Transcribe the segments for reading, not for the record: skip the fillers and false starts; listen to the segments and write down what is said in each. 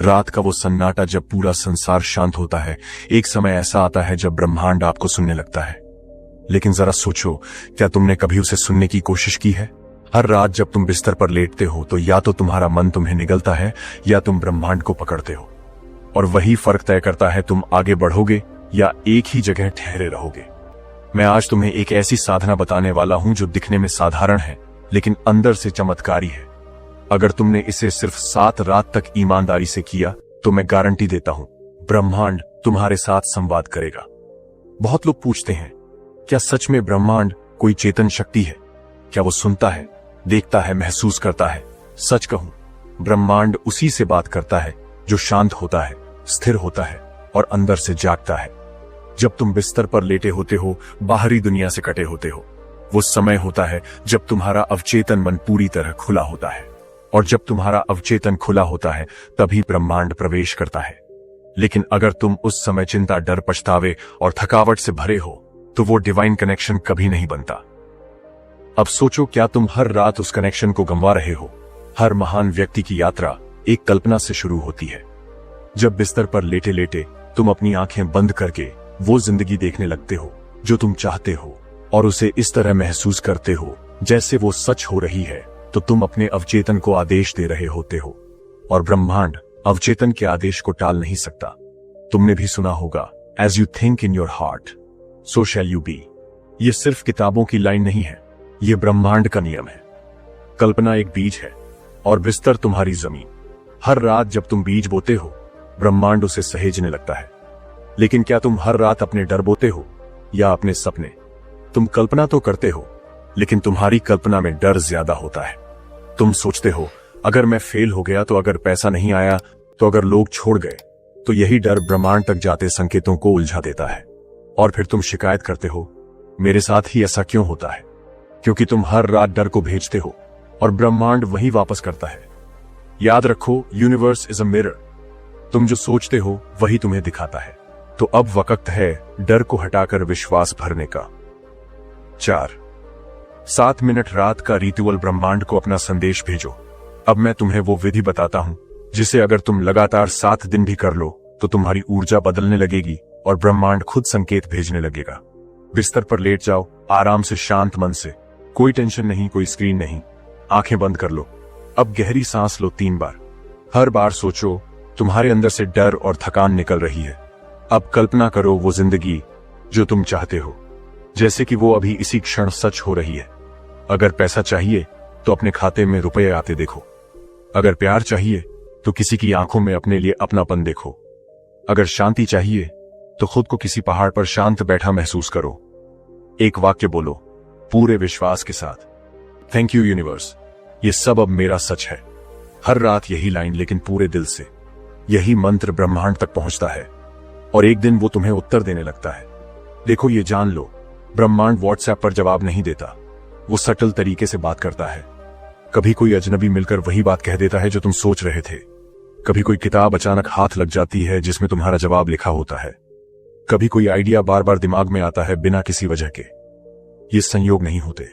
रात का वो सन्नाटा जब पूरा संसार शांत होता है। एक समय ऐसा आता है जब ब्रह्मांड आपको सुनने लगता है। लेकिन जरा सोचो, क्या तुमने कभी उसे सुनने की कोशिश की है? हर रात जब तुम बिस्तर पर लेटते हो तो या तो तुम्हारा मन तुम्हें निगलता है या तुम ब्रह्मांड को पकड़ते हो, और वही फर्क तय करता है तुम आगे बढ़ोगे या एक ही जगह ठहरे रहोगे। मैं आज तुम्हें एक ऐसी साधना बताने वाला हूं जो दिखने में साधारण है लेकिन अंदर से चमत्कारी है। अगर तुमने इसे सिर्फ 7 रात तक ईमानदारी से किया तो मैं गारंटी देता हूं, ब्रह्मांड तुम्हारे साथ संवाद करेगा। बहुत लोग पूछते हैं, क्या सच में ब्रह्मांड कोई चेतन शक्ति है? क्या वो सुनता है, देखता है, महसूस करता है? सच कहूं, ब्रह्मांड उसी से बात करता है जो शांत होता है, स्थिर होता है और अंदर से जागता है। जब तुम बिस्तर पर लेटे होते हो, बाहरी दुनिया से कटे होते हो, वो समय होता है जब तुम्हारा अवचेतन मन पूरी तरह खुला होता है। और जब तुम्हारा अवचेतन खुला होता है तभी ब्रह्मांड प्रवेश करता है। लेकिन अगर तुम उस समय चिंता, डर, पछतावे और थकावट से भरे हो तो वो डिवाइन कनेक्शन कभी नहीं बनता। अब सोचो, क्या तुम हर रात उस कनेक्शन को गंवा रहे हो? हर महान व्यक्ति की यात्रा एक कल्पना से शुरू होती है। जब बिस्तर पर लेटे लेटे तुम अपनी आंखें बंद करके वो जिंदगी देखने लगते हो जो तुम चाहते हो और उसे इस तरह महसूस करते हो जैसे वो सच हो रही है, तो तुम अपने अवचेतन को आदेश दे रहे होते हो। और ब्रह्मांड अवचेतन के आदेश को टाल नहीं सकता। तुमने भी सुना होगा, as you think in your heart so shall you be. ये सिर्फ किताबों की लाइन नहीं है, ये ब्रह्मांड का नियम है। कल्पना एक बीज है और बिस्तर तुम्हारी जमीन। हर रात जब तुम बीज बोते हो, ब्रह्मांड उसे सहेजने लगता है। लेकिन क्या तुम हर रात अपने डर बोते हो या अपने सपने? तुम कल्पना तो करते हो, लेकिन तुम्हारी कल्पना में डर ज्यादा होता है। तुम सोचते हो, अगर मैं फेल हो गया तो, अगर पैसा नहीं आया तो, अगर लोग छोड़ गए तो। यही डर ब्रह्मांड तक जाते संकेतों को उलझा देता है। और फिर तुम शिकायत करते हो, मेरे साथ ही ऐसा क्यों होता है? क्योंकि तुम हर रात डर को भेजते हो और ब्रह्मांड वही वापस करता है। याद रखो, यूनिवर्स इज अ मिरर। तुम जो सोचते हो वही तुम्हें दिखाता है। तो अब वक्त है डर को हटाकर विश्वास भरने का। 7 मिनट रात का रिचुअल। ब्रह्मांड को अपना संदेश भेजो। अब मैं तुम्हें वो विधि बताता हूं जिसे अगर तुम लगातार 7 दिन भी कर लो तो तुम्हारी ऊर्जा बदलने लगेगी और ब्रह्मांड खुद संकेत भेजने लगेगा। बिस्तर पर लेट जाओ, आराम से, शांत मन से। कोई टेंशन नहीं, कोई स्क्रीन नहीं। आंखें बंद कर लो। अब गहरी सांस लो 3 बार। हर बार सोचो, तुम्हारे अंदर से डर और थकान निकल रही है। अब कल्पना करो वो जिंदगी जो तुम चाहते हो, जैसे कि वो अभी इसी क्षण सच हो रही है। अगर पैसा चाहिए तो अपने खाते में रुपए आते देखो। अगर प्यार चाहिए तो किसी की आंखों में अपने लिए अपनापन देखो। अगर शांति चाहिए तो खुद को किसी पहाड़ पर शांत बैठा महसूस करो। एक वाक्य बोलो पूरे विश्वास के साथ, थैंक यू यूनिवर्स, ये सब अब मेरा सच है। हर रात यही लाइन, लेकिन पूरे दिल से। यही मंत्र ब्रह्मांड तक पहुंचता है और एक दिन वो तुम्हें उत्तर देने लगता है। देखो, ये जान लो, ब्रह्मांड व्हाट्सएप पर जवाब नहीं देता, वो सटल तरीके से बात करता है। कभी कोई अजनबी मिलकर वही बात कह देता है जो तुम सोच रहे थे। कभी कोई किताब अचानक हाथ लग जाती है जिसमें तुम्हारा जवाब लिखा होता है। कभी कोई आइडिया बार बार दिमाग में आता है बिना किसी वजह के। ये संयोग नहीं होते,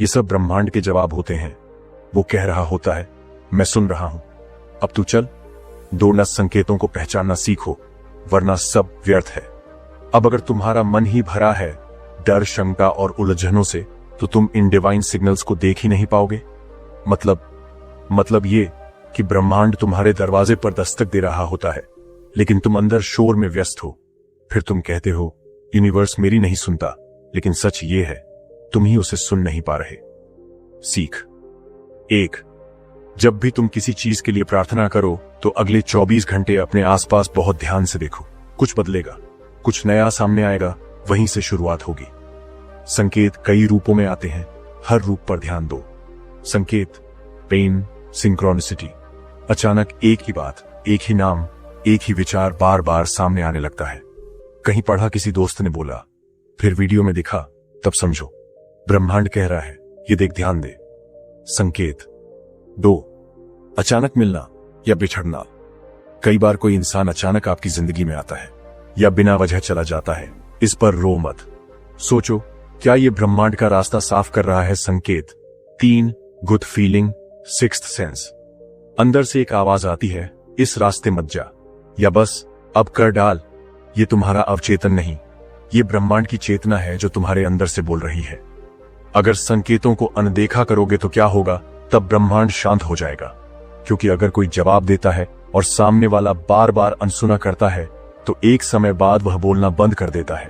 ये सब ब्रह्मांड के जवाब होते हैं। वो कह रहा होता है, मैं सुन रहा हूं, अब तू चल। दौड़ना, संकेतों को पहचानना सीखो, वरना सब व्यर्थ है। अब अगर तुम्हारा मन ही भरा है डर, शंका और उलझनों से, तो तुम इन डिवाइन सिग्नल्स को देख ही नहीं पाओगे। मतलब ये कि ब्रह्मांड तुम्हारे दरवाजे पर दस्तक दे रहा होता है, लेकिन तुम अंदर शोर में व्यस्त हो। फिर तुम कहते हो, यूनिवर्स मेरी नहीं सुनता, लेकिन सच ये है, तुम ही उसे सुन नहीं पा रहे। सीख 1, जब भी तुम किसी चीज के लिए प्रार्थना करो तो अगले 24 घंटे अपने आसपास बहुत ध्यान से देखो। कुछ बदलेगा, कुछ नया सामने आएगा, वहीं से शुरुआत होगी। संकेत कई रूपों में आते हैं, हर रूप पर ध्यान दो। संकेत, पेन, सिंक्रोनिसिटी। अचानक एक ही बात, एक ही नाम, एक ही विचार बार बार सामने आने लगता है। कहीं पढ़ा, किसी दोस्त ने बोला, फिर वीडियो में दिखा, तब समझो ब्रह्मांड कह रहा है, ये देख, ध्यान दे। संकेत 2, अचानक मिलना या बिछड़ना। कई बार कोई इंसान अचानक आपकी जिंदगी में आता है या बिना वजह चला जाता है। इस पर रो मत, सोचो क्या ये ब्रह्मांड का रास्ता साफ कर रहा है। संकेत 3, गुड फीलिंग, सिक्स्थ सेंस। अंदर से एक आवाज आती है, इस रास्ते मत जा, या बस अब कर डाल। ये तुम्हारा अवचेतन नहीं, ये ब्रह्मांड की चेतना है जो तुम्हारे अंदर से बोल रही है। अगर संकेतों को अनदेखा करोगे तो क्या होगा? तब ब्रह्मांड शांत हो जाएगा, क्योंकि अगर कोई जवाब देता है और सामने वाला बार बार अनसुना करता है तो एक समय बाद वह बोलना बंद कर देता है।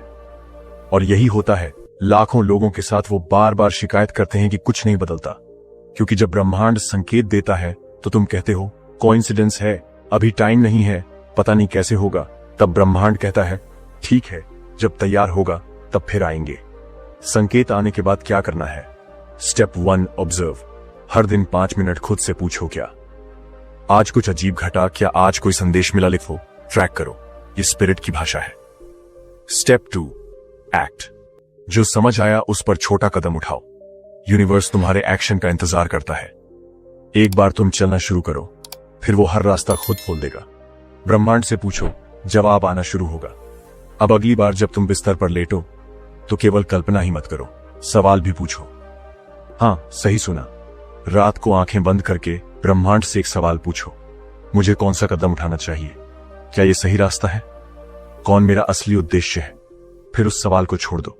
और यही होता है लाखों लोगों के साथ। वो बार बार शिकायत करते हैं कि कुछ नहीं बदलता, क्योंकि जब ब्रह्मांड संकेत देता है तो तुम कहते हो कोइंसिडेंस है, अभी टाइम नहीं है, पता नहीं कैसे होगा। तब ब्रह्मांड कहता है ठीक है, जब तैयार होगा तब फिर आएंगे। संकेत आने के बाद क्या करना है? Step 1, observe. हर दिन 5 मिनट खुद से पूछो, क्या आज कुछ अजीब घटा? क्या आज कोई संदेश मिला? लिखो, ट्रैक करो। ये स्पिरिट की भाषा है। Step 2, act. जो समझ आया उस पर छोटा कदम उठाओ। यूनिवर्स तुम्हारे एक्शन का इंतजार करता है। एक बार तुम चलना शुरू करो, फिर वो हर रास्ता खुद खोल देगा। ब्रह्मांड से पूछो, जवाब आना शुरू होगा। अब अगली बार जब तुम बिस्तर पर लेटो तो केवल कल्पना ही मत करो, सवाल भी पूछो। हाँ, सही सुना। रात को आंखें बंद करके ब्रह्मांड से एक सवाल पूछो, मुझे कौन सा कदम उठाना चाहिए? क्या यह सही रास्ता है? कौन मेरा असली उद्देश्य है? फिर उस सवाल को छोड़ दो,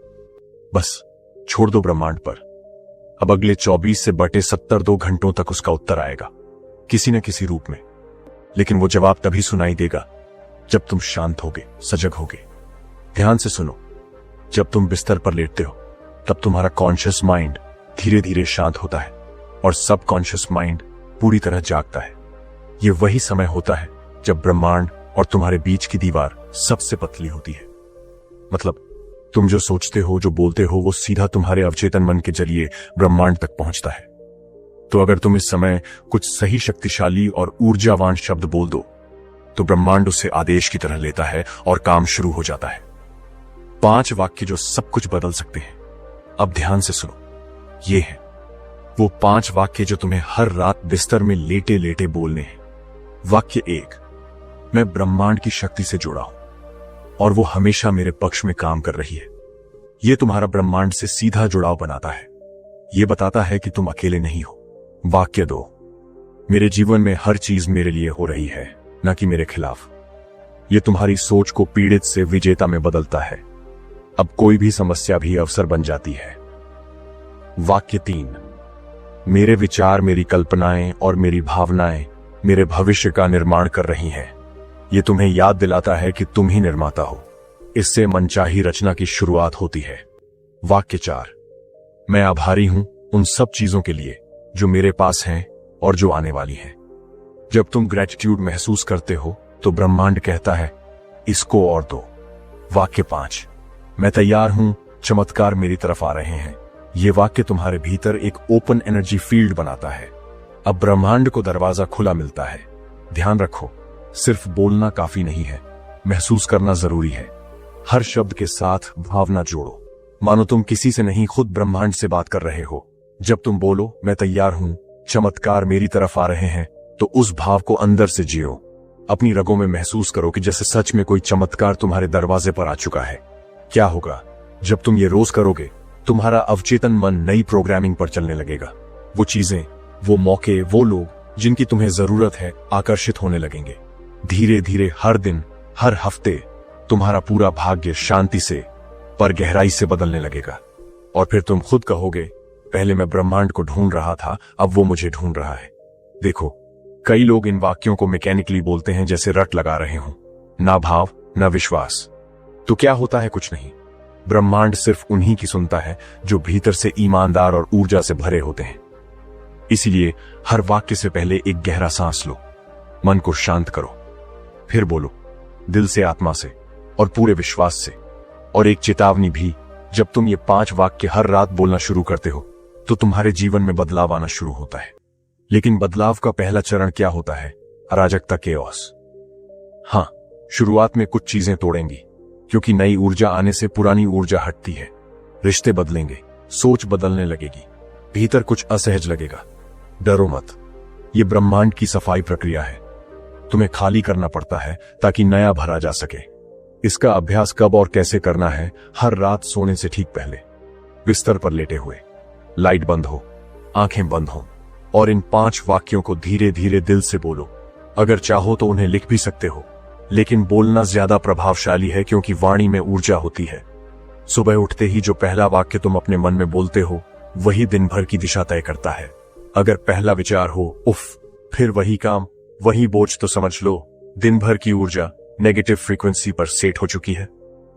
बस छोड़ दो ब्रह्मांड पर। अब अगले 24 से बटे 72 घंटों तक उसका उत्तर आएगा, किसी न किसी रूप में। लेकिन वो जवाब तभी सुनाई देगा जब तुम शांत होगे, सजग होगे। ध्यान से सुनो, जब तुम बिस्तर पर लेटते हो तब तुम्हारा कॉन्शियस माइंड धीरे धीरे शांत होता है और सबकॉन्शियस माइंड पूरी तरह जागता है। यह वही समय होता है जब ब्रह्मांड और तुम्हारे बीच की दीवार सबसे पतली होती है। मतलब तुम जो सोचते हो, जो बोलते हो, वो सीधा तुम्हारे अवचेतन मन के जरिए ब्रह्मांड तक पहुंचता है। तो अगर तुम इस समय कुछ सही, शक्तिशाली और ऊर्जावान शब्द बोल दो तो ब्रह्मांड उसे आदेश की तरह लेता है और काम शुरू हो जाता है। 5 वाक्य जो सब कुछ बदल सकते हैं। अब ध्यान से सुनो, ये है वो 5 वाक्य जो तुम्हें हर रात बिस्तर में लेटे लेटे बोलने हैं। वाक्य 1, मैं ब्रह्मांड की शक्ति से जुड़ा हूं और वो हमेशा मेरे पक्ष में काम कर रही है। यह तुम्हारा ब्रह्मांड से सीधा जुड़ाव बनाता है। यह बताता है कि तुम अकेले नहीं हो। वाक्य 2, मेरे जीवन में हर चीज मेरे लिए हो रही है, न कि मेरे खिलाफ। यह तुम्हारी सोच को पीड़ित से विजेता में बदलता है। अब कोई भी समस्या भी अवसर बन जाती है। वाक्य 3, मेरे विचार, मेरी कल्पनाएं और मेरी भावनाएं मेरे भविष्य का निर्माण कर रही हैं। यह तुम्हें याद दिलाता है कि तुम ही निर्माता हो। इससे मनचाही रचना की शुरुआत होती है। वाक्य 4, मैं आभारी हूं उन सब चीजों के लिए जो मेरे पास हैं और जो आने वाली हैं। जब तुम ग्रेटिट्यूड महसूस करते हो तो ब्रह्मांड कहता है इसको और दो। वाक्य 5, मैं तैयार हूं, चमत्कार मेरी तरफ आ रहे हैं। यह वाक्य तुम्हारे भीतर एक ओपन एनर्जी फील्ड बनाता है। अब ब्रह्मांड को दरवाजा खुला मिलता है। ध्यान रखो, सिर्फ बोलना काफी नहीं है, महसूस करना जरूरी है। हर शब्द के साथ भावना जोड़ो, मानो तुम किसी से नहीं, खुद ब्रह्मांड से बात कर रहे हो। जब तुम बोलो मैं तैयार हूं, चमत्कार मेरी तरफ आ रहे हैं, तो उस भाव को अंदर से जियो। अपनी रगों में महसूस करो कि जैसे सच में कोई चमत्कार तुम्हारे दरवाजे पर आ चुका है। क्या होगा जब तुम ये रोज करोगे? तुम्हारा अवचेतन मन नई प्रोग्रामिंग पर चलने लगेगा। वो चीजें, वो मौके, वो लोग जिनकी तुम्हें जरूरत है आकर्षित होने लगेंगे। धीरे धीरे हर दिन, हर हफ्ते तुम्हारा पूरा भाग्य शांति से पर गहराई से बदलने लगेगा। और फिर तुम खुद कहोगे पहले मैं ब्रह्मांड को ढूंढ रहा था, अब वो मुझे ढूंढ रहा है। देखो, कई लोग इन वाक्यों को मैकेनिकली बोलते हैं, जैसे रट लगा रहे हों, ना भाव ना विश्वास। तो क्या होता है? कुछ नहीं। ब्रह्मांड सिर्फ उन्हीं की सुनता है जो भीतर से ईमानदार और ऊर्जा से भरे होते हैं। इसीलिए हर वाक्य से पहले एक गहरा सांस लो, मन को शांत करो, फिर बोलो दिल से, आत्मा से और पूरे विश्वास से। और एक चेतावनी भी, जब तुम ये 5 वाक्य हर रात बोलना शुरू करते हो तो तुम्हारे जीवन में बदलाव आना शुरू होता है। लेकिन बदलाव का पहला चरण क्या होता है? अराजकता, केओस। हाँ, शुरुआत में कुछ चीजें तोड़ेंगी, क्योंकि नई ऊर्जा आने से पुरानी ऊर्जा हटती है। रिश्ते बदलेंगे, सोच बदलने लगेगी, भीतर कुछ असहज लगेगा। डरो मत, ये ब्रह्मांड की सफाई प्रक्रिया है। तुम्हें खाली करना पड़ता है ताकि नया भरा जा सके। इसका अभ्यास कब और कैसे करना है? हर रात सोने से ठीक पहले बिस्तर पर लेटे हुए, लाइट बंद हो, आंखें बंद हो, और इन 5 वाक्यों को धीरे धीरे दिल से बोलो। अगर चाहो तो उन्हें लिख भी सकते हो, लेकिन बोलना ज्यादा प्रभावशाली है क्योंकि वाणी में ऊर्जा होती है। सुबह उठते ही जो पहला वाक्य तुम अपने मन में बोलते हो वही दिन भर की दिशा तय करता है। अगर पहला विचार हो उफ, फिर वही काम, वही बोझ, तो समझ लो दिन भर की ऊर्जा नेगेटिव फ्रीक्वेंसी पर सेट हो चुकी है।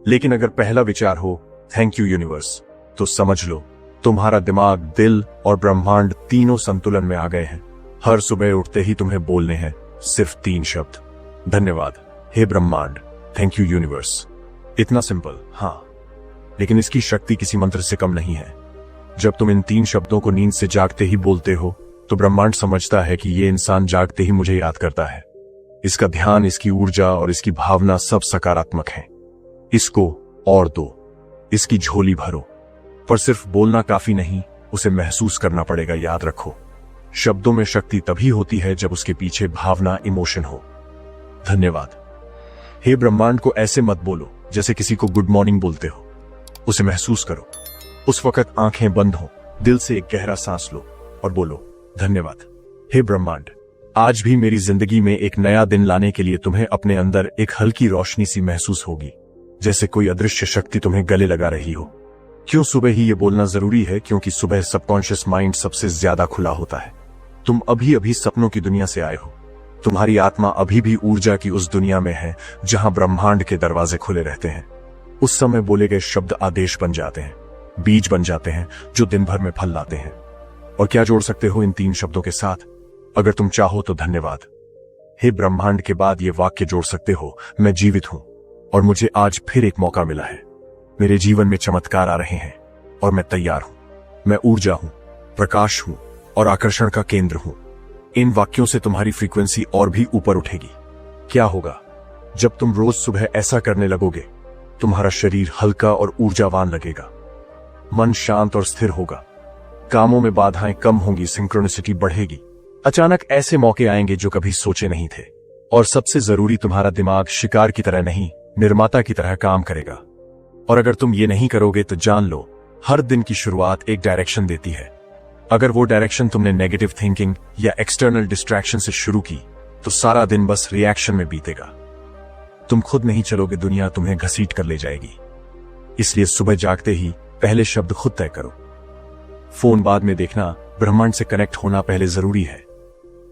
लेकिन अगर पहला विचार हो थैंक यू यूनिवर्स, तो समझ लो तुम्हारा दिमाग, दिल और ब्रह्मांड तीनों संतुलन में आ गए हैं। हर सुबह उठते ही तुम्हें बोलने हैं सिर्फ 3 शब्द, धन्यवाद, हे ब्रह्मांड, थैंक यू यूनिवर्स। इतना सिंपल, हाँ, लेकिन इसकी शक्ति किसी मंत्र से कम नहीं है। जब तुम इन 3 शब्दों को नींद से जागते ही बोलते हो तो ब्रह्मांड समझता है कि ये इंसान जागते ही मुझे याद करता है। इसका ध्यान, इसकी ऊर्जा और इसकी भावना सब सकारात्मक है। इसको और दो, इसकी झोली भरो। पर सिर्फ बोलना काफी नहीं, उसे महसूस करना पड़ेगा। याद रखो, शब्दों में शक्ति तभी होती है जब उसके पीछे भावना, इमोशन हो। धन्यवाद, हे ब्रह्मांड को ऐसे मत बोलो जैसे किसी को गुड मॉर्निंग बोलते हो। उसे महसूस करो। उस वक्त आंखें बंद हो, दिल से एक गहरा सांस लो और बोलो, धन्यवाद, हे ब्रह्मांड, आज भी मेरी जिंदगी में एक नया दिन लाने के लिए तुम्हें अपने अंदर एक हल्की रोशनी सी महसूस होगी, जैसे कोई अदृश्य शक्ति तुम्हें गले लगा रही हो। क्यों सुबह ही ये बोलना जरूरी है? क्योंकि सुबह सबकॉन्शियस माइंड सबसे ज्यादा खुला होता है। तुम अभी अभी सपनों की दुनिया से आए हो। तुम्हारी आत्मा अभी भी ऊर्जा की उस दुनिया में है जहां ब्रह्मांड के दरवाजे खुले रहते हैं। उस समय बोले गए शब्द आदेश बन जाते हैं, बीज बन जाते हैं जो दिन भर में फल लाते हैं। और क्या जोड़ सकते हो इन 3 शब्दों के साथ? अगर तुम चाहो तो धन्यवाद, हे ब्रह्मांड के बाद ये वाक्य जोड़ सकते हो, मैं जीवित हूं और मुझे आज फिर एक मौका मिला है। मेरे जीवन में चमत्कार आ रहे हैं और मैं तैयार हूं। मैं ऊर्जा हूं, प्रकाश हूं और आकर्षण का केंद्र हूं। इन वाक्यों से तुम्हारी फ्रीक्वेंसी और भी ऊपर उठेगी। क्या होगा जब तुम रोज सुबह ऐसा करने लगोगे? तुम्हारा शरीर हल्का और ऊर्जावान लगेगा, मन शांत और स्थिर होगा, कामों में बाधाएं कम होंगी, सिंक्रोनिसिटी बढ़ेगी। अचानक ऐसे मौके आएंगे जो कभी सोचे नहीं थे। और सबसे जरूरी, तुम्हारा दिमाग शिकार की तरह नहीं, निर्माता की तरह काम करेगा। और अगर तुम ये नहीं करोगे तो जान लो, हर दिन की शुरुआत एक डायरेक्शन देती है। अगर वो डायरेक्शन तुमने नेगेटिव थिंकिंग या एक्सटर्नल डिस्ट्रैक्शन से शुरू की तो सारा दिन बस रिएक्शन में बीतेगा। तुम खुद नहीं चलोगे, दुनिया तुम्हें घसीट कर ले जाएगी। इसलिए सुबह जागते ही पहले शब्द खुद तय करो। फोन बाद में देखना, ब्रह्मांड से कनेक्ट होना पहले जरूरी है।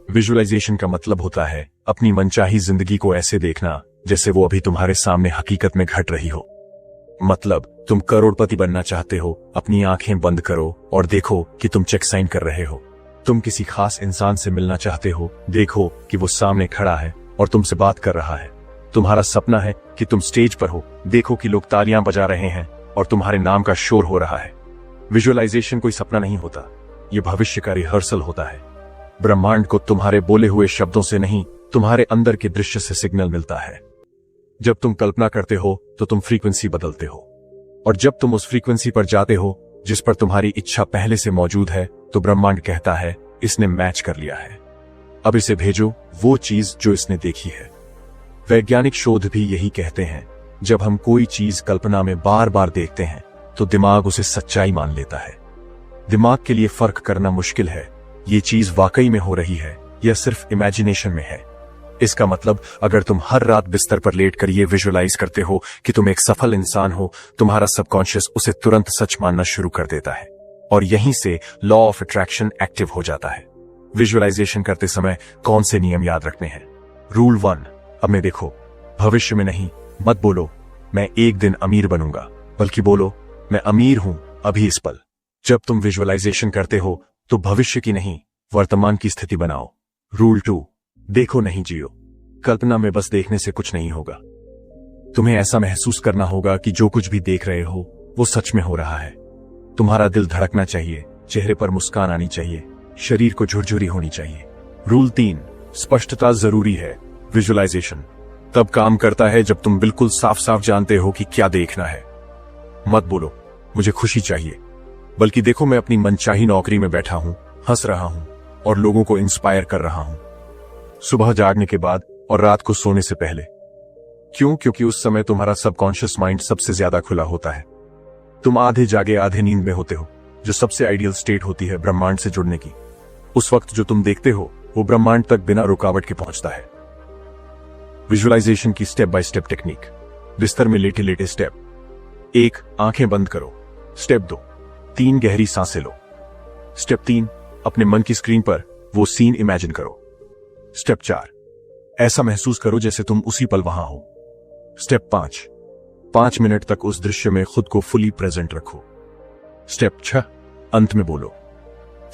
विजुअलाइजेशन का मतलब होता है अपनी मनचाही जिंदगी को ऐसे देखना जैसे वो अभी तुम्हारे सामने हकीकत में घट रही हो। मतलब तुम करोड़पति बनना चाहते हो, अपनी आंखें बंद करो और देखो कि तुम चेक साइन कर रहे हो। तुम किसी खास इंसान से मिलना चाहते हो, देखो कि वो सामने खड़ा है और तुमसे बात कर रहा है। तुम्हारा सपना है कि तुम स्टेज पर हो, देखो कि लोग तालियां बजा रहे हैं और तुम्हारे नाम का शोर हो रहा है। विजुअलाइजेशन कोई सपना नहीं होता, ये भविष्य का रिहर्सल होता है। ब्रह्मांड को तुम्हारे बोले हुए शब्दों से नहीं, तुम्हारे अंदर के दृश्य से सिग्नल मिलता है। जब तुम कल्पना करते हो तो तुम फ्रीक्वेंसी बदलते हो, और जब तुम उस फ्रीक्वेंसी पर जाते हो जिस पर तुम्हारी इच्छा पहले से मौजूद है तो ब्रह्मांड कहता है इसने मैच कर लिया है, अब इसे भेजो वो चीज जो इसने देखी है। वैज्ञानिक शोध भी यही कहते हैं, जब हम कोई चीज कल्पना में बार बार देखते हैं तो दिमाग उसे सच्चाई मान लेता है। दिमाग के लिए फर्क करना मुश्किल है, ये चीज वाकई में हो रही है या सिर्फ इमेजिनेशन में है। इसका मतलब अगर तुम हर रात बिस्तर पर लेटकर ये विजुअलाइज करते हो कि तुम एक सफल इंसान हो, तुम्हारा सबकॉन्शियस उसे तुरंत सच मानना शुरू कर देता है और यहीं से लॉ ऑफ अट्रैक्शन एक्टिव हो जाता है। विजुअलाइजेशन करते समय कौन से नियम याद रखने हैं? रूल 1, अब मैं देखो, भविष्य में नहीं। मत बोलो मैं एक दिन अमीर बनूंगा, बल्कि बोलो मैं अमीर हूं अभी इस पल। जब तुम विजुअलाइजेशन करते हो तो भविष्य की नहीं, वर्तमान की स्थिति बनाओ। रूल 2, देखो नहीं जियो। कल्पना में बस देखने से कुछ नहीं होगा। तुम्हें ऐसा महसूस करना होगा कि जो कुछ भी देख रहे हो वो सच में हो रहा है। तुम्हारा दिल धड़कना चाहिए, चेहरे पर मुस्कान आनी चाहिए, शरीर को झुरझुरी होनी चाहिए। रूल 3, स्पष्टता जरूरी है। विजुअलाइजेशन तब काम करता है जब तुम बिल्कुल साफ साफ जानते हो कि क्या देखना है। मत बोलो मुझे खुशी चाहिए, बल्कि देखो मैं अपनी मनचाही नौकरी में बैठा हूं, हंस रहा हूं और लोगों को इंस्पायर कर रहा हूं। सुबह जागने के बाद और रात को सोने से पहले। क्यों? क्योंकि उस समय तुम्हारा सबकॉन्शियस माइंड सबसे ज्यादा खुला होता है। तुम आधे जागे आधे नींद में होते हो, जो सबसे आइडियल स्टेट होती है ब्रह्मांड से जुड़ने की। उस वक्त जो तुम देखते हो वो ब्रह्मांड तक बिना रुकावट के पहुंचता है। विजुअलाइजेशन की स्टेप बाय स्टेप टेक्निक। बिस्तर में लेटे लेटे स्टेप 1, आंखें बंद करो। स्टेप 2, 3 गहरी सांसें लो। स्टेप 3, अपने मन की स्क्रीन पर वो सीन इमेजिन करो। स्टेप 4, ऐसा महसूस करो जैसे तुम उसी पल वहां हो। स्टेप 5 मिनट तक उस दृश्य में खुद को फुली प्रेजेंट रखो। स्टेप 6, अंत में बोलो,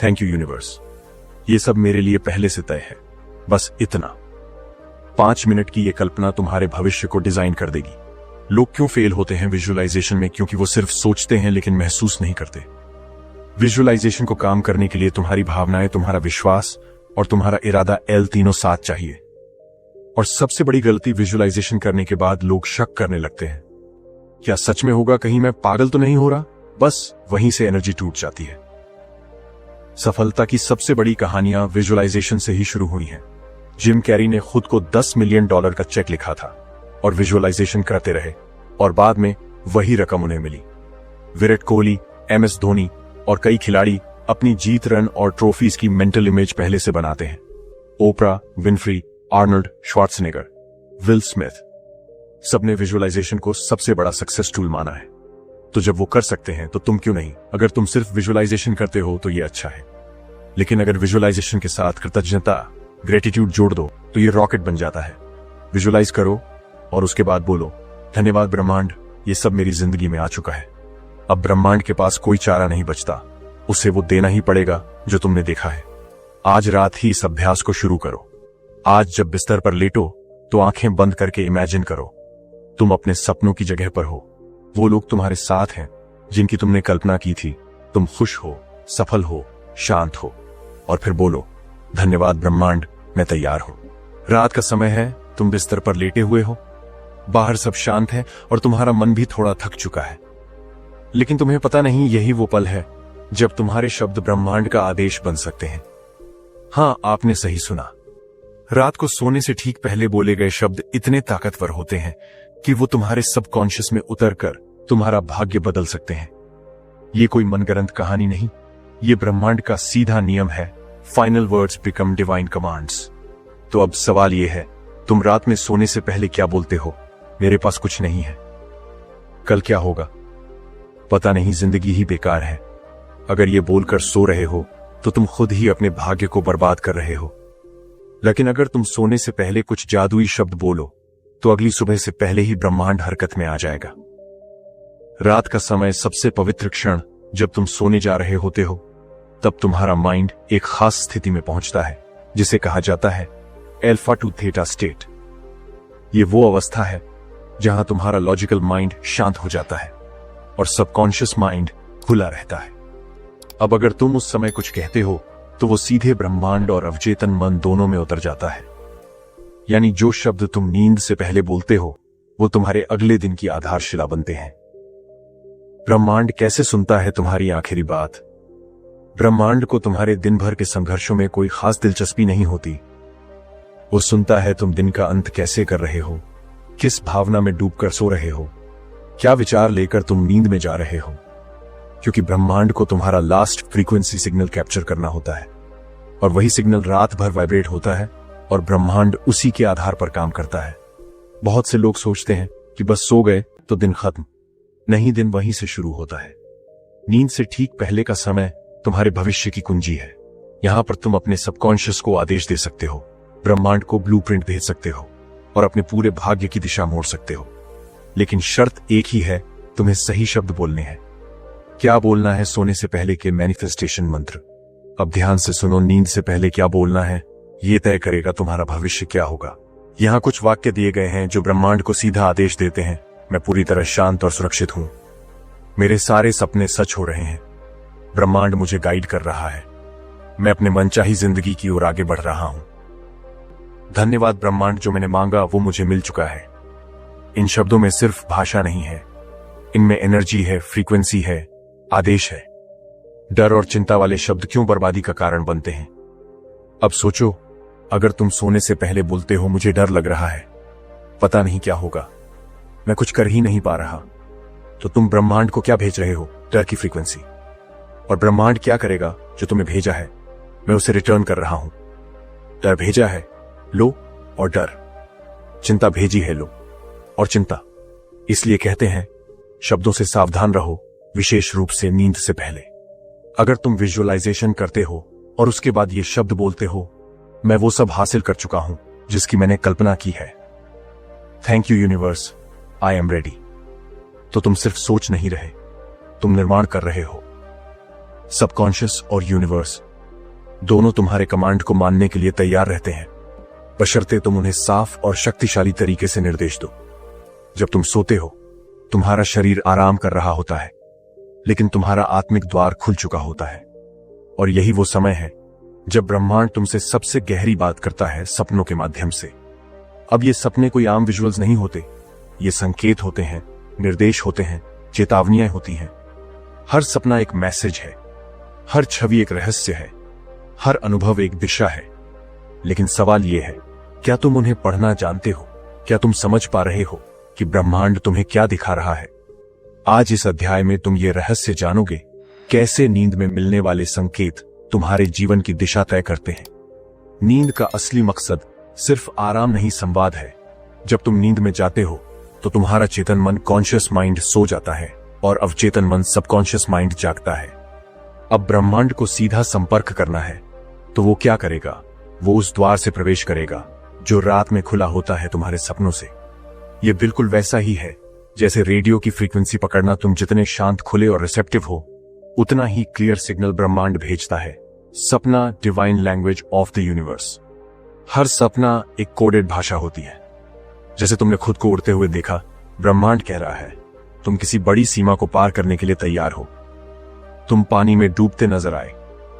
थैंक यू यूनिवर्स, ये सब मेरे लिए पहले से तय है, बस इतना। 5 मिनट की ये कल्पना तुम्हारे भविष्य को डिजाइन कर देगी। लोग क्यों फेल होते हैं विजुअलाइजेशन में? क्योंकि वो सिर्फ सोचते हैं लेकिन महसूस नहीं करते। विजुअलाइजेशन को काम करने के लिए तुम्हारी भावनाएं, तुम्हारा विश्वास और तुम्हारा इरादा तीनों साथ चाहिए। और सबसे बड़ी गलती विजुअलाइजेशन करने के बाद लोग शक करने लगते हैं, क्या सच में होगा? कहीं मैं पागल तो नहीं हो रहा? बस वहीं से एनर्जी टूट जाती है। सफलता की सबसे बड़ी कहानियां विजुअलाइजेशन से ही शुरू हुई हैं। जिम कैरी ने खुद को $10 मिलियन का चेक लिखा था और विजुअलाइजेशन करते रहे और बाद में वही रकम उन्हें मिली। विराट कोहली, MS धोनी और कई खिलाड़ी अपनी जीत, रन और ट्रॉफीज की मेंटल इमेज पहले से बनाते हैं। ओपरा Winfrey, Arnold Schwarzenegger, will Smith, सबने विजुअलाइजेशन को सबसे बड़ा सक्सेस टूल माना है। तो जब वो कर सकते हैं तो तुम क्यों नहीं? अगर तुम सिर्फ विजुअलाइजेशन करते हो तो ये अच्छा है, लेकिन अगर विजुअलाइजेशन के साथ कृतज्ञता, ग्रेटिट्यूड जोड़ दो तो ये रॉकेट बन जाता है। विजुअलाइज करो और उसके बाद बोलो, धन्यवाद ब्रह्मांड, ये सब मेरी जिंदगी में आ चुका है। अब ब्रह्मांड के पास कोई चारा नहीं बचता, उसे वो देना ही पड़ेगा जो तुमने देखा है। आज रात ही इस अभ्यास को शुरू करो। आज जब बिस्तर पर लेटो तो आंखें बंद करके इमेजिन करो तुम अपने सपनों की जगह पर हो। वो लोग तुम्हारे साथ हैं जिनकी तुमने कल्पना की थी। तुम खुश हो, सफल हो, शांत हो, और फिर बोलो, धन्यवाद ब्रह्मांड, मैं तैयार हूं। रात का समय है, तुम बिस्तर पर लेटे हुए हो, बाहर सब शांत है और तुम्हारा मन भी थोड़ा थक चुका है। लेकिन तुम्हें पता नहीं यही वो पल है जब तुम्हारे शब्द ब्रह्मांड का आदेश बन सकते हैं। हां, आपने सही सुना। रात को सोने से ठीक पहले बोले गए शब्द इतने ताकतवर होते हैं कि वो तुम्हारे सबकॉन्शियस में उतरकर तुम्हारा भाग्य बदल सकते हैं। ये कोई मनगढ़ंत कहानी नहीं, ये ब्रह्मांड का सीधा नियम है। Final words become divine commands. तो अब सवाल ये है, तुम रात में सोने से पहले क्या बोलते हो? मेरे पास कुछ नहीं है, कल क्या होगा पता नहीं, जिंदगी ही बेकार है। अगर ये बोलकर सो रहे हो तो तुम खुद ही अपने भाग्य को बर्बाद कर रहे हो। लेकिन अगर तुम सोने से पहले कुछ जादुई शब्द बोलो तो अगली सुबह से पहले ही ब्रह्मांड हरकत में आ जाएगा। रात का समय सबसे पवित्र क्षण जब तुम सोने जा रहे होते हो, तब तुम्हारा माइंड एक खास स्थिति में पहुंचता है जिसे कहा जाता है अल्फा टू थीटा स्टेट। ये वो अवस्था है जहां तुम्हारा लॉजिकल माइंड शांत हो जाता है और सबकॉन्शियस माइंड खुला रहता है। अब अगर तुम उस समय कुछ कहते हो तो वो सीधे ब्रह्मांड और अवचेतन मन दोनों में उतर जाता है। यानी जो शब्द तुम नींद से पहले बोलते हो वो तुम्हारे अगले दिन की आधारशिला बनते हैं। ब्रह्मांड कैसे सुनता है तुम्हारी आखिरी बात? ब्रह्मांड को तुम्हारे दिन भर के संघर्षों में कोई खास दिलचस्पी नहीं होती। वो सुनता है तुम दिन का अंत कैसे कर रहे हो, किस भावना में डूबकर सो रहे हो, क्या विचार लेकर तुम नींद में जा रहे हो। क्योंकि ब्रह्मांड को तुम्हारा लास्ट फ्रीक्वेंसी सिग्नल कैप्चर करना होता है और वही सिग्नल रात भर वाइब्रेट होता है और ब्रह्मांड उसी के आधार पर काम करता है। बहुत से लोग सोचते हैं कि बस सो गए तो दिन खत्म। नहीं, दिन वहीं से शुरू होता है। नींद से ठीक पहले का समय तुम्हारे भविष्य की कुंजी है। यहां पर तुम अपने सबकॉन्शियस को आदेश दे सकते हो, ब्रह्मांड को ब्लूप्रिंट भेज सकते हो और अपने पूरे भाग्य की दिशा मोड़ सकते हो। लेकिन शर्त एक ही है, तुम्हें सही शब्द बोलने हैं। क्या बोलना है? सोने से पहले के मैनिफेस्टेशन मंत्र। अब ध्यान से सुनो, नींद से पहले क्या बोलना है ये तय करेगा तुम्हारा भविष्य क्या होगा। यहाँ कुछ वाक्य दिए गए हैं जो ब्रह्मांड को सीधा आदेश देते हैं, मैं पूरी तरह शांत और सुरक्षित हूं, मेरे सारे सपने सच हो रहे हैं, ब्रह्मांड मुझे गाइड कर रहा है, मैं अपने मनचाही जिंदगी की ओर आगे बढ़ रहा हूं, धन्यवाद ब्रह्मांड, जो मैंने मांगा वो मुझे मिल चुका है। इन शब्दों में सिर्फ भाषा नहीं है, इनमें एनर्जी है, फ्रीक्वेंसी है, आदेश है। डर और चिंता वाले शब्द क्यों बर्बादी का कारण बनते हैं? अब सोचो, अगर तुम सोने से पहले बोलते हो मुझे डर लग रहा है, पता नहीं क्या होगा, मैं कुछ कर ही नहीं पा रहा, तो तुम ब्रह्मांड को क्या भेज रहे हो? डर की फ्रीक्वेंसी। और ब्रह्मांड क्या करेगा? जो तुम्हें भेजा है मैं उसे रिटर्न कर रहा हूं। डर भेजा है, लो, और डर। चिंता भेजी है लो। और चिंता इसलिए कहते हैं शब्दों से सावधान रहो, विशेष रूप से नींद से पहले। अगर तुम विजुअलाइजेशन करते हो और उसके बाद ये शब्द बोलते हो, मैं वो सब हासिल कर चुका हूं जिसकी मैंने कल्पना की है, thank you universe, I am ready, तो तुम सिर्फ सोच नहीं रहे, तुम निर्माण कर रहे हो। सबकॉन्शियस और यूनिवर्स दोनों तुम्हारे कमांड को मानने के लिए तैयार रहते हैं, बशर्ते तुम उन्हें साफ और शक्तिशाली तरीके से निर्देश दो। जब तुम सोते हो, तुम्हारा शरीर आराम कर रहा होता है, लेकिन तुम्हारा आत्मिक द्वार खुल चुका होता है। और यही वो समय है जब ब्रह्मांड तुमसे सबसे गहरी बात करता है, सपनों के माध्यम से। अब ये सपने कोई आम विजुअल्स नहीं होते, ये संकेत होते हैं, निर्देश होते हैं, चेतावनियां होती हैं। हर सपना एक मैसेज है, हर छवि एक रहस्य है, हर अनुभव एक दिशा है। लेकिन सवाल यह है, क्या तुम उन्हें पढ़ना जानते हो? क्या तुम समझ पा रहे हो कि ब्रह्मांड तुम्हें क्या दिखा रहा है? आज इस अध्याय में तुम ये रहस्य जानोगे, कैसे नींद में मिलने वाले संकेत तुम्हारे जीवन की दिशा तय करते हैं। नींद का असली मकसद सिर्फ आराम नहीं, संवाद है। जब तुम नींद में जाते हो तो तुम्हारा चेतन मन कॉन्शियस माइंड सो जाता है और अवचेतन मन सबकॉन्शियस माइंड जागता है। अब ब्रह्मांड को सीधा संपर्क करना है तो वो क्या करेगा? वो उस द्वार से प्रवेश करेगा जो रात में खुला होता है तुम्हारे सपनों से। ये बिल्कुल वैसा ही है जैसे रेडियो की फ्रीक्वेंसी पकड़ना। तुम जितने शांत, खुले और रिसेप्टिव हो, उतना ही क्लियर सिग्नल ब्रह्मांड भेजता है। सपना divine language of the universe. हर सपना एक कोडेड भाषा होती है। जैसे तुमने खुद को उड़ते हुए देखा, ब्रह्मांड कह रहा है तुम किसी बड़ी सीमा को पार करने के लिए तैयार हो। तुम पानी में डूबते नजर आए,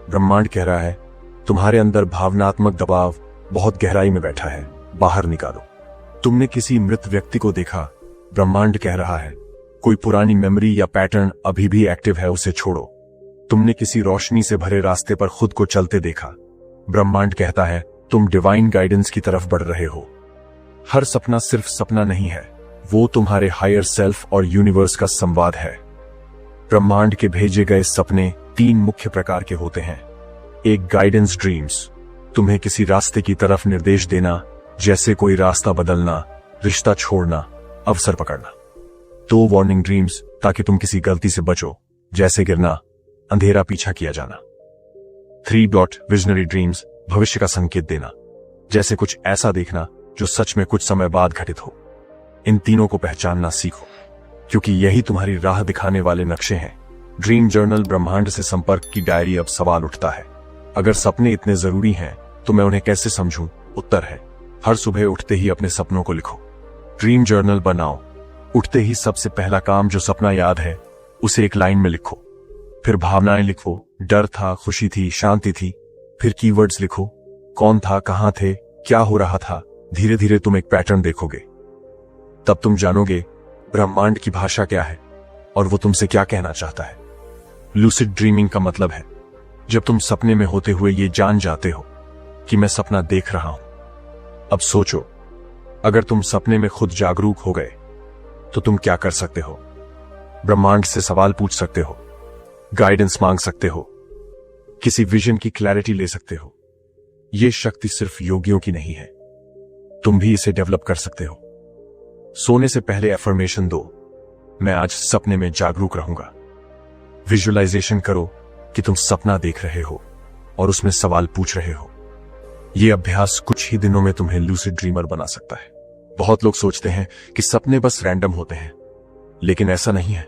ब्रह्मांड कह रहा है तुम्हारे अंदर भावनात्मक दबाव बहुत गहराई में बैठा है, बाहर निकालो। तुमने किसी मृत व्यक्ति को देखा, ब्रह्मांड कह रहा है कोई पुरानी मेमोरी या पैटर्न अभी भी एक्टिव है, उसे छोड़ो। तुमने किसी रोशनी से भरे रास्ते पर खुद को चलते देखा, ब्रह्मांड कहता है तुम डिवाइन गाइडेंस की तरफ बढ़ रहे हो। हर सपना सिर्फ सपना नहीं है, वो तुम्हारे हायर सेल्फ और यूनिवर्स का संवाद है। ब्रह्मांड के भेजे गए सपने 3 मुख्य प्रकार के होते हैं। एक, गाइडेंस ड्रीम्स, तुम्हें किसी रास्ते की तरफ निर्देश देना, जैसे कोई रास्ता बदलना, रिश्ता छोड़ना, अवसर पकड़ना। 2, वार्निंग ड्रीम्स, ताकि तुम किसी गलती से बचो, जैसे गिरना, अंधेरा पीछा किया जाना। 3, विजनरी ड्रीम्स, भविष्य का संकेत देना, जैसे कुछ ऐसा देखना जो सच में कुछ समय बाद घटित हो। इन तीनों को पहचानना सीखो, क्योंकि यही तुम्हारी राह दिखाने वाले नक्शे हैं। ड्रीम जर्नल, ब्रह्मांड से संपर्क की डायरी। अब सवाल उठता है, अगर सपने इतने जरूरी हैं तो मैं उन्हें कैसे समझूं? उत्तर है, हर सुबह उठते ही अपने सपनों को लिखो, ड्रीम जर्नल बनाओ। उठते ही सबसे पहला काम, जो सपना याद है उसे एक लाइन में लिखो। फिर भावनाएं लिखो, डर था, खुशी थी, शांति थी। फिर कीवर्ड्स लिखो, कौन था, कहां थे, क्या हो रहा था। धीरे धीरे तुम एक पैटर्न देखोगे। तब तुम जानोगे ब्रह्मांड की भाषा क्या है और वो तुमसे क्या कहना चाहता है। लूसिड ड्रीमिंग का मतलब है जब तुम सपने में होते हुए ये जान जाते हो कि मैं सपना देख रहा हूं। अब सोचो, अगर तुम सपने में खुद जागरूक हो गए तो तुम क्या कर सकते हो? ब्रह्मांड से सवाल पूछ सकते हो, गाइडेंस मांग सकते हो, किसी विजन की क्लैरिटी ले सकते हो। यह शक्ति सिर्फ योगियों की नहीं है, तुम भी इसे डेवलप कर सकते हो। सोने से पहले एफर्मेशन दो, मैं आज सपने में जागरूक रहूंगा। विजुअलाइजेशन करो कि तुम सपना देख रहे हो और उसमें सवाल पूछ रहे हो। यह अभ्यास कुछ ही दिनों में तुम्हें लूसिड ड्रीमर बना सकता है। बहुत लोग सोचते हैं कि सपने बस रैंडम होते हैं, लेकिन ऐसा नहीं है।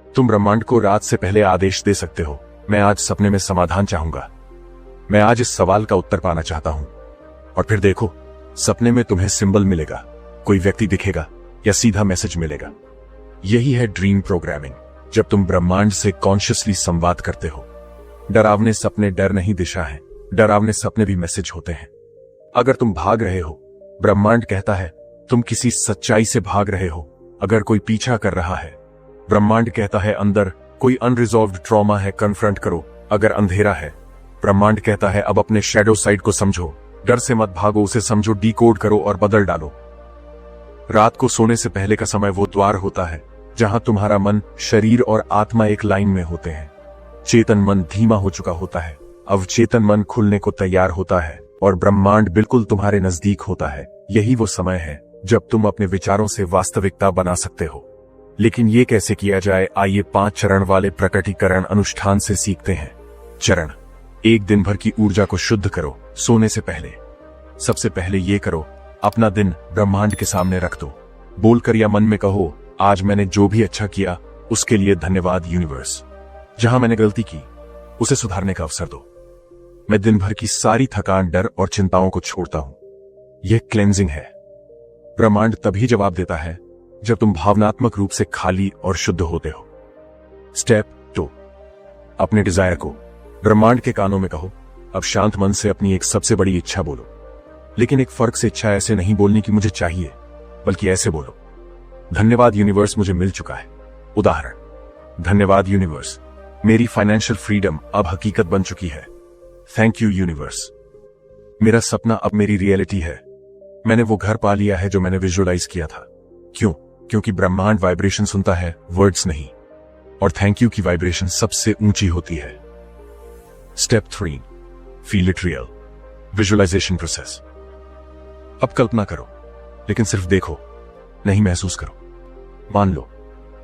तुम ब्रह्मांड को रात से पहले आदेश दे सकते हो, मैं आज सपने में समाधान चाहूंगा, मैं आज इस सवाल का उत्तर पाना चाहता हूं। और फिर देखो, सपने में तुम्हें सिंबल मिलेगा, कोई व्यक्ति दिखेगा या सीधा मैसेज मिलेगा। यही है ड्रीम प्रोग्रामिंग, जब तुम ब्रह्मांड से कॉन्शियसली संवाद करते हो। डरावने सपने डर नहीं, दिशा है। डरावने सपने भी मैसेज होते हैं। अगर तुम भाग रहे हो, ब्रह्मांड कहता है तुम किसी सच्चाई से भाग रहे हो। अगर कोई पीछा कर रहा है, ब्रह्मांड कहता है अंदर कोई अनरिजॉल्व्ड ट्रॉमा है, कन्फ्रंट करो। अगर अंधेरा है, ब्रह्मांड कहता है अब अपने शैडो साइड को समझो। डर से मत भागो, उसे समझो, डिकोड करो और बदल डालो। रात को सोने से पहले का समय वो द्वार होता है जहां तुम्हारा मन, शरीर और आत्मा एक लाइन में होते हैं। चेतन मन धीमा हो चुका होता है, अवचेतन मन खुलने को तैयार होता है और ब्रह्मांड बिल्कुल तुम्हारे नजदीक होता है। यही वो समय है जब तुम अपने विचारों से वास्तविकता बना सकते हो। लेकिन ये कैसे किया जाए, आइए 5 चरण वाले प्रकटीकरण अनुष्ठान से सीखते हैं। चरण 1, दिन भर की ऊर्जा को शुद्ध करो सोने से पहले। सबसे पहले ये करो, अपना दिन ब्रह्मांड के सामने रख दो। बोलकर या मन में कहो, आज मैंने जो भी अच्छा किया उसके लिए धन्यवाद यूनिवर्स। जहां मैंने गलती की उसे सुधारने का अवसर दो। मैं दिन भर की सारी थकान, डर और चिंताओं को छोड़ता हूं। यह क्लेंजिंग है। ब्रह्मांड तभी जवाब देता है जब तुम भावनात्मक रूप से खाली और शुद्ध होते हो। स्टेप 2, अपने डिजायर को ब्रह्मांड के कानों में कहो। अब शांत मन से अपनी एक सबसे बड़ी इच्छा बोलो। लेकिन एक फर्क से इच्छा ऐसे नहीं बोलनी कि मुझे चाहिए, बल्कि ऐसे बोलो, धन्यवाद यूनिवर्स, मुझे मिल चुका है। उदाहरण, धन्यवाद यूनिवर्स, मेरी फाइनेंशियल फ्रीडम अब हकीकत बन चुकी है। थैंक यू यूनिवर्स, मेरा सपना अब मेरी रियलिटी है। मैंने वो घर पा लिया है जो मैंने विजुअलाइज किया था। क्यों? क्योंकि ब्रह्मांड वाइब्रेशन सुनता है, वर्ड्स नहीं। और थैंक यू की वाइब्रेशन सबसे ऊंची होती है। Step 3, feel it real, visualization process. अब कल्पना करो, लेकिन सिर्फ देखो, नहीं महसूस करो। मान लो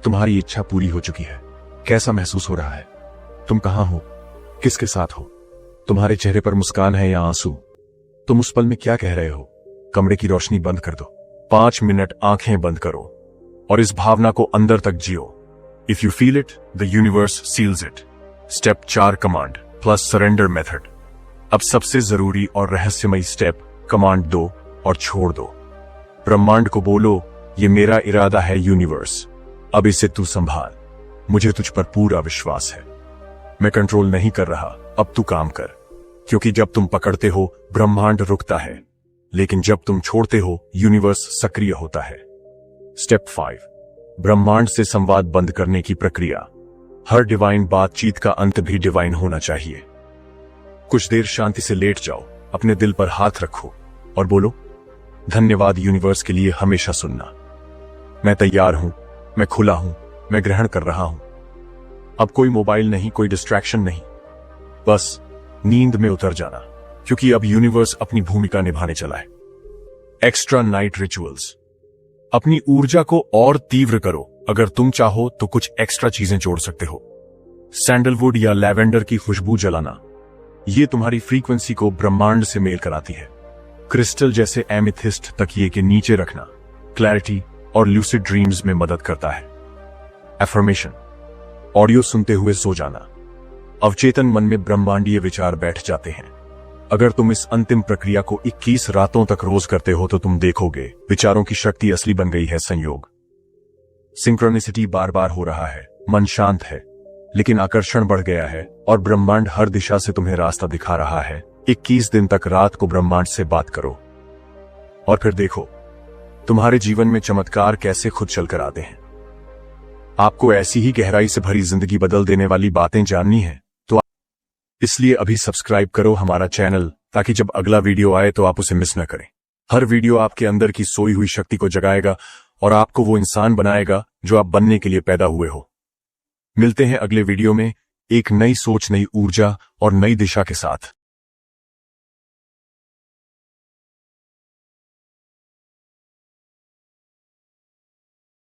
तुम्हारी इच्छा पूरी हो चुकी है। कैसा महसूस हो रहा है? तुम कहां हो? किसके साथ हो? तुम्हारे चेहरे पर मुस्कान है या आंसू? तुम उस पल में क्या कह रहे हो? कमरे की रोशनी बंद कर दो। 5 मिनट आंखें बंद करो और इस भावना को अंदर तक जियो। If you feel it, the universe seals it. Step 4, command plus surrender method. अब सबसे जरूरी और रहस्यमयी स्टेप, कमांड दो और छोड़ दो। ब्रह्मांड को बोलो, ये मेरा इरादा है यूनिवर्स, अब इसे तू संभाल। मुझे तुझ पर पूरा विश्वास है। मैं कंट्रोल नहीं कर रहा, अब तू काम कर। क्योंकि जब तुम पकड़ते हो, ब्रह्मांड रुकता है, लेकिन जब तुम छोड़ते हो, यूनिवर्स सक्रिय होता है। स्टेप 5, ब्रह्मांड से संवाद बंद करने की प्रक्रिया। हर डिवाइन बातचीत का अंत भी डिवाइन होना चाहिए। कुछ देर शांति से लेट जाओ, अपने दिल पर हाथ रखो और बोलो, धन्यवाद यूनिवर्स के लिए हमेशा सुनना। मैं तैयार हूं, मैं खुला हूं, मैं ग्रहण कर रहा हूं। अब कोई मोबाइल नहीं, कोई डिस्ट्रैक्शन नहीं, बस नींद में उतर जाना, क्योंकि अब यूनिवर्स अपनी भूमिका निभाने चला है। Extra night rituals. अपनी ऊर्जा को और तीव्र करो। अगर तुम चाहो तो कुछ एक्स्ट्रा चीजें जोड़ सकते हो। सैंडलवुड या लैवेंडर की खुशबू जलाना, ये तुम्हारी फ्रीक्वेंसी को ब्रह्मांड से मेल कराती है। क्रिस्टल जैसे एमिथिस्ट तकिए के नीचे रखना क्लैरिटी और लूसिड ड्रीम्स में मदद करता है। एफर्मेशन, ऑडियो सुनते हुए सो जाना। अवचेतन मन में ब्रह्मांडीय विचार बैठ जाते हैं। अगर तुम इस अंतिम प्रक्रिया को 21 रातों तक रोज करते हो तो तुम देखोगे विचारों की शक्ति असली बन गई है। संयोग, सिंक्रोनिसिटी बार बार हो रहा है। मन शांत है, लेकिन आकर्षण बढ़ गया है और ब्रह्मांड हर दिशा से तुम्हें रास्ता दिखा रहा है। 21 दिन तक रात को ब्रह्मांड से बात करो और फिर देखो तुम्हारे जीवन में चमत्कार कैसे खुद चलकर आते हैं। आपको ऐसी ही गहराई से भरी जिंदगी बदल देने वाली बातें जाननी है तो इसलिए अभी सब्सक्राइब करो हमारा चैनल, ताकि जब अगला वीडियो आए तो आप उसे मिस न करें। हर वीडियो आपके अंदर की सोई हुई शक्ति को जगाएगा और आपको वो इंसान बनाएगा जो आप बनने के लिए पैदा हुए हो। मिलते हैं अगले वीडियो में एक नई सोच, नई ऊर्जा और नई दिशा के साथ।